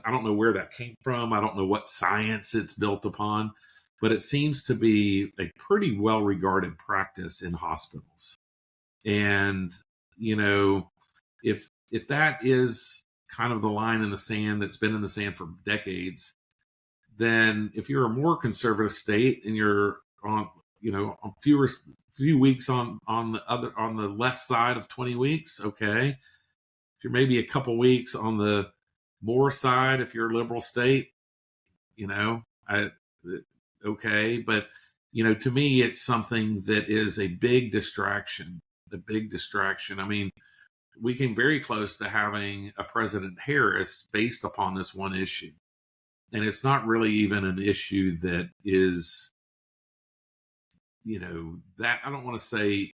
I don't know where that came from. I don't know what science it's built upon, but it seems to be a pretty well-regarded practice in hospitals. And, if that is kind of the line in the sand that's been in the sand for decades, then if you're a more conservative state and you're on, on few weeks on the less side of 20 weeks, okay. If you're maybe a couple weeks on the more side, if you're a liberal state, okay. But, to me, it's something that is a big distraction. I mean, we came very close to having a President Harris based upon this one issue. And it's not really even an issue that is, that I don't want to say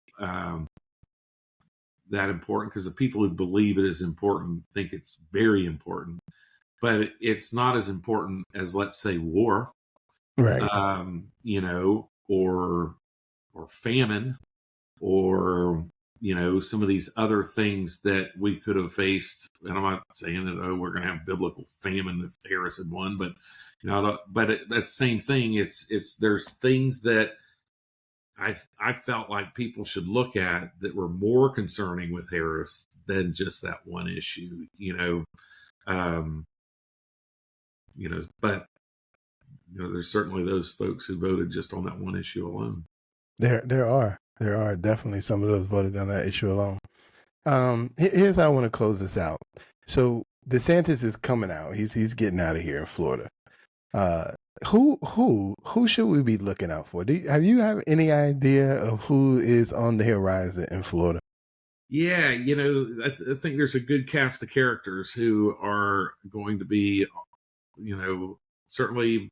that important, because the people who believe it is important think it's very important, but it's not as important as, let's say, war, right? Or famine, or some of these other things that we could have faced. And I'm not saying that we're going to have biblical famine if Harris had won, but that same thing. There's things that I felt like people should look at that were more concerning with Harris than just that one issue, but there's certainly those folks who voted just on that one issue alone. There are definitely some of those voted on that issue alone. Here's how I want to close this out. So DeSantis is coming out. He's getting out of here in Florida. Who should we be looking out for? Have you have any idea of who is on the horizon in Florida? Yeah, I think there's a good cast of characters who are going to be, certainly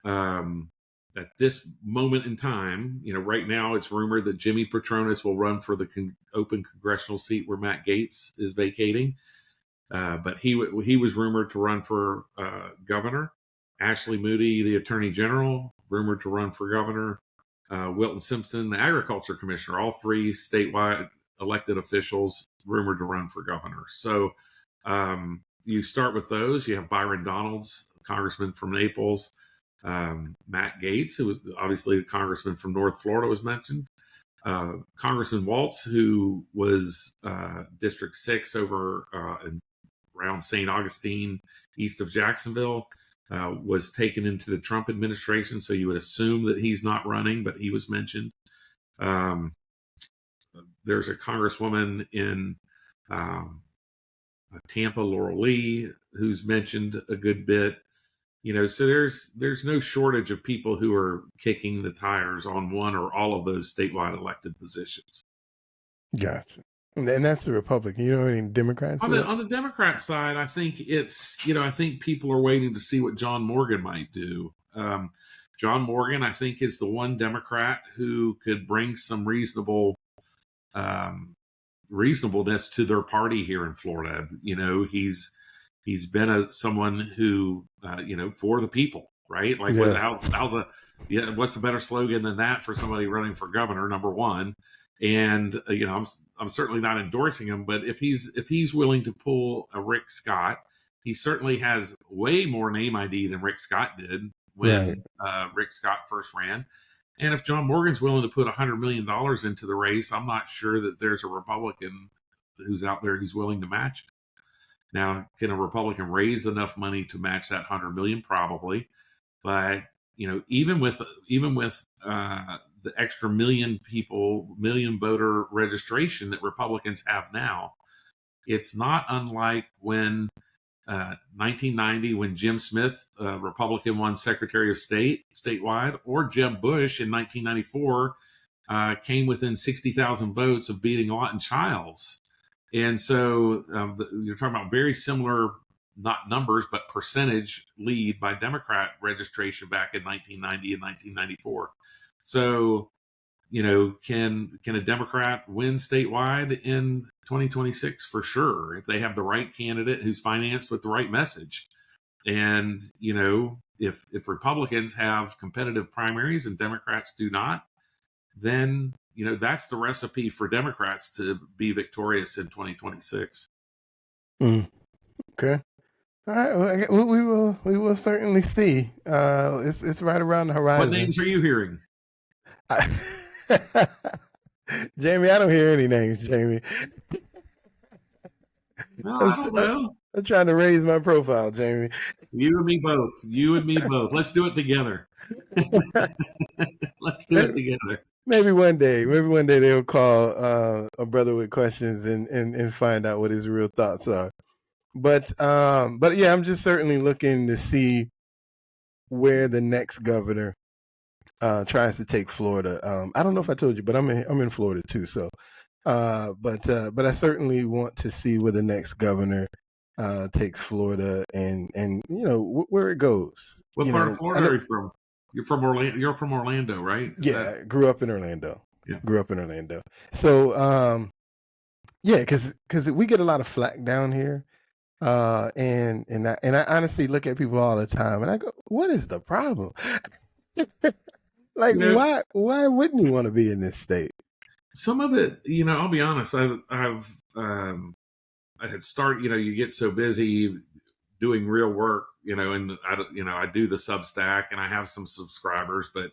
at this moment in time. Right now it's rumored that Jimmy Petronas will run for the open congressional seat where Matt Gaetz is vacating. But he was rumored to run for governor. Ashley Moody, the attorney general, rumored to run for governor. Wilton Simpson, the agriculture commissioner, all three statewide elected officials rumored to run for governor. So you start with those. You have Byron Donalds, congressman from Naples. Matt Gaetz, who was obviously the congressman from North Florida, was mentioned. Congressman Waltz, who was District 6 over around St. Augustine, east of Jacksonville, was taken into the Trump administration, so you would assume that he's not running, but he was mentioned. There's a congresswoman in Tampa, Laurel Lee, who's mentioned a good bit. So there's no shortage of people who are kicking the tires on one or all of those statewide elected positions. Gotcha. And that's the Republican. You know any Democrats? On the Democrat side, I think I think people are waiting to see what John Morgan might do. John Morgan, I think, is the one Democrat who could bring some reasonableness to their party here in Florida. He's been someone who, for the people, right? Like, what's a better slogan than that for somebody running for governor? Number one. And I'm certainly not endorsing him, but if he's willing to pull a Rick Scott, he certainly has way more name ID than Rick Scott did when Rick Scott first ran. And if John Morgan's willing to put $100 million into the race, I'm not sure that there's a Republican who's out there who's willing to match it. Now, can a Republican raise enough money to match that $100 million? Probably, but even with the extra million voter registration that Republicans have now, it's not unlike when 1990, when Jim Smith, Republican, won Secretary of State statewide, or Jeb Bush in 1994 came within 60,000 votes of beating Lawton Childs. And so you're talking about very similar, not numbers, but percentage lead by Democrat registration back in 1990 and 1994. So, can a Democrat win statewide in 2026? For sure, if they have the right candidate who's financed with the right message. And, if Republicans have competitive primaries and Democrats do not, then, that's the recipe for Democrats to be victorious in 2026. Okay. All right. We will certainly see. It's right around the horizon. What names are you hearing? Jamie, I don't hear any names, Jamie. No, I don't know. I'm trying to raise my profile, Jamie. You and me both. Let's do it together. Let's do it together. Maybe one day they'll call a brother with questions and find out what his real thoughts are. But yeah, I'm just certainly looking to see where the next governor tries to take Florida. I don't know if I told you, but I'm in Florida too. So, but I certainly want to see where the next governor takes Florida and where it goes. What part of Florida are you from? You're from Orlando. You're from Orlando, right? I grew up in Orlando. Yeah. Grew up in Orlando. So, yeah, because we get a lot of flack down here. And I honestly look at people all the time and I go, what is the problem? Like, why wouldn't you want to be in this state? Some of it, I'll be honest. I had started, you get so busy doing real work, and I do the Substack and I have some subscribers, but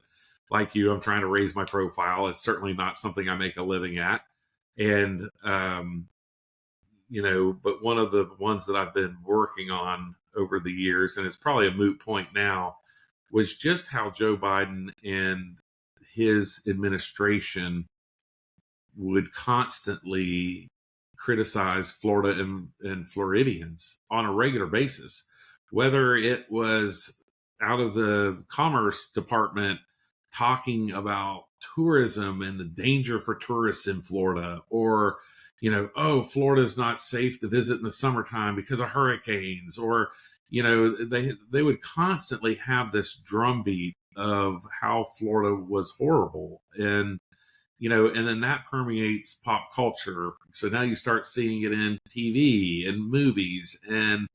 like you, I'm trying to raise my profile. It's certainly not something I make a living at. And, but one of the ones that I've been working on over the years, and it's probably a moot point now, was just how Joe Biden and his administration would constantly criticize Florida and Floridians on a regular basis, whether it was out of the Commerce Department talking about tourism and the danger for tourists in Florida, or, oh, Florida is not safe to visit in the summertime because of hurricanes, or, they would constantly have this drumbeat of how Florida was horrible. And and then that permeates pop culture. So now you start seeing it in TV and movies and,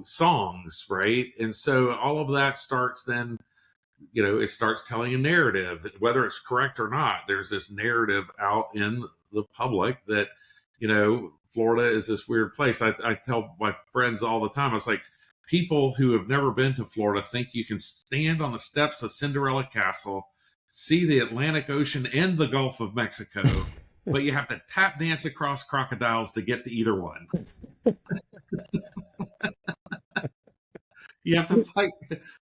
songs, right? And so all of that starts then, it starts telling a narrative, whether it's correct or not. There's this narrative out in the public that, Florida is this weird place. I tell my friends all the time, I was like, people who have never been to Florida think you can stand on the steps of Cinderella Castle, see the Atlantic Ocean and the Gulf of Mexico, but you have to tap dance across crocodiles to get to either one. You have to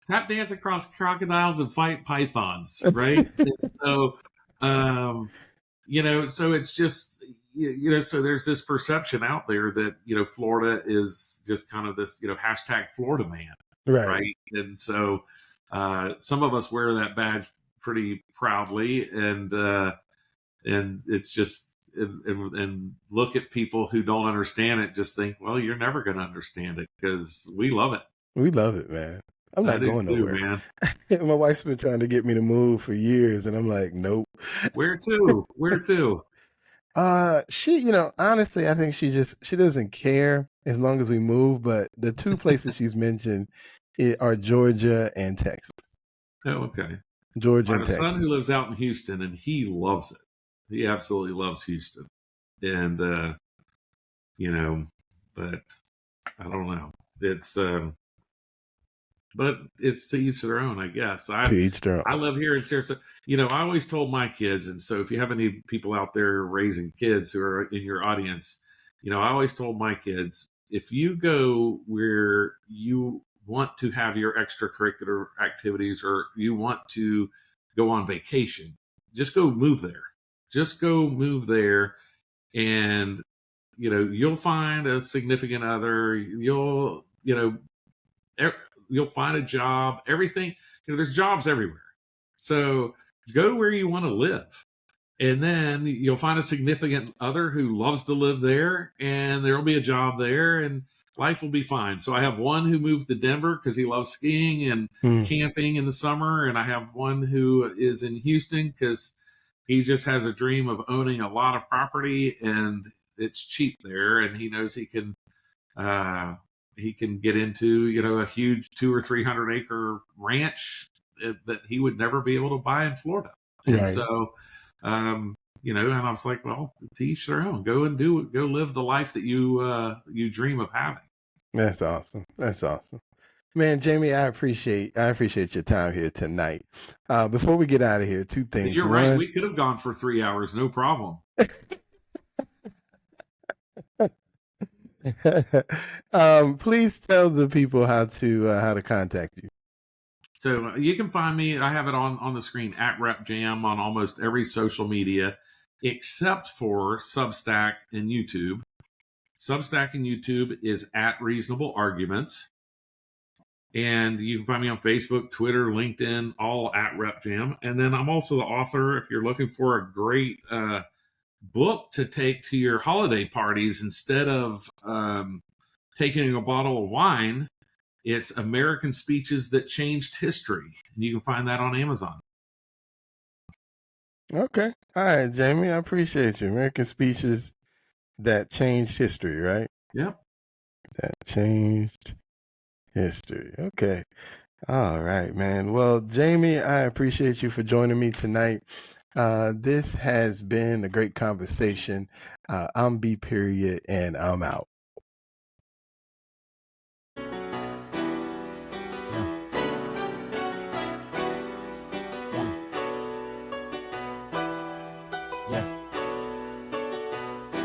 tap dance across crocodiles and fight pythons, right? And so, so it's just, so there's this perception out there that, Florida is just kind of this, hashtag Florida man, right? And so some of us wear that badge pretty proudly, and it's just, and look at people who don't understand it, just think, well, you're never going to understand it, because we love it. We love it, man. I'm not going nowhere, man. My wife's been trying to get me to move for years, and I'm like, nope. Where to? She, honestly, I think she doesn't care as long as we move. But the two places she's mentioned are Georgia and Texas. Oh, okay. Georgia and Texas. My son who lives out in Houston, and he loves it. He absolutely loves Houston, and but I don't know. It's but it's to each their own, I guess. To each their own. I live here in Sarasota. I always told my kids, and so if you have any people out there raising kids who are in your audience, I always told my kids, if you go where you want to have your extracurricular activities, or you want to go on vacation, just go move there. Just go move there, and you'll find a significant other. You'll find a job. Everything, there's jobs everywhere. So go to where you want to live, and then you'll find a significant other who loves to live there, and there'll be a job there, and life will be fine. So I have one who moved to Denver because he loves skiing and camping in the summer, and I have one who is in Houston because he just has a dream of owning a lot of property, and it's cheap there, and he knows he can get into, a huge 200 or 300 acre ranch that he would never be able to buy in Florida. And so, and I was like, well, to each their own. Go live the life that you dream of having. That's awesome. Man, Jamie, I appreciate your time here tonight. Before we get out of here, two things. You're right. We could have gone for 3 hours, no problem. Please tell the people how to contact you. So you can find me. I have it on the screen at Rep Jam on almost every social media, except for Substack and YouTube. Substack and YouTube is at Reasonable Arguments. And you can find me on Facebook, Twitter, LinkedIn, all at Rep Jam. And then I'm also the author, if you're looking for a great book to take to your holiday parties instead of taking a bottle of wine. It's American Speeches That Changed History. And you can find that on Amazon. Okay. All right, Jamie, I appreciate you. American Speeches That Changed History, right? Yep. That changed history. Okay. All right, man. Well, Jamie, I appreciate you for joining me tonight. This has been a great conversation. I'm B. Period, and I'm out.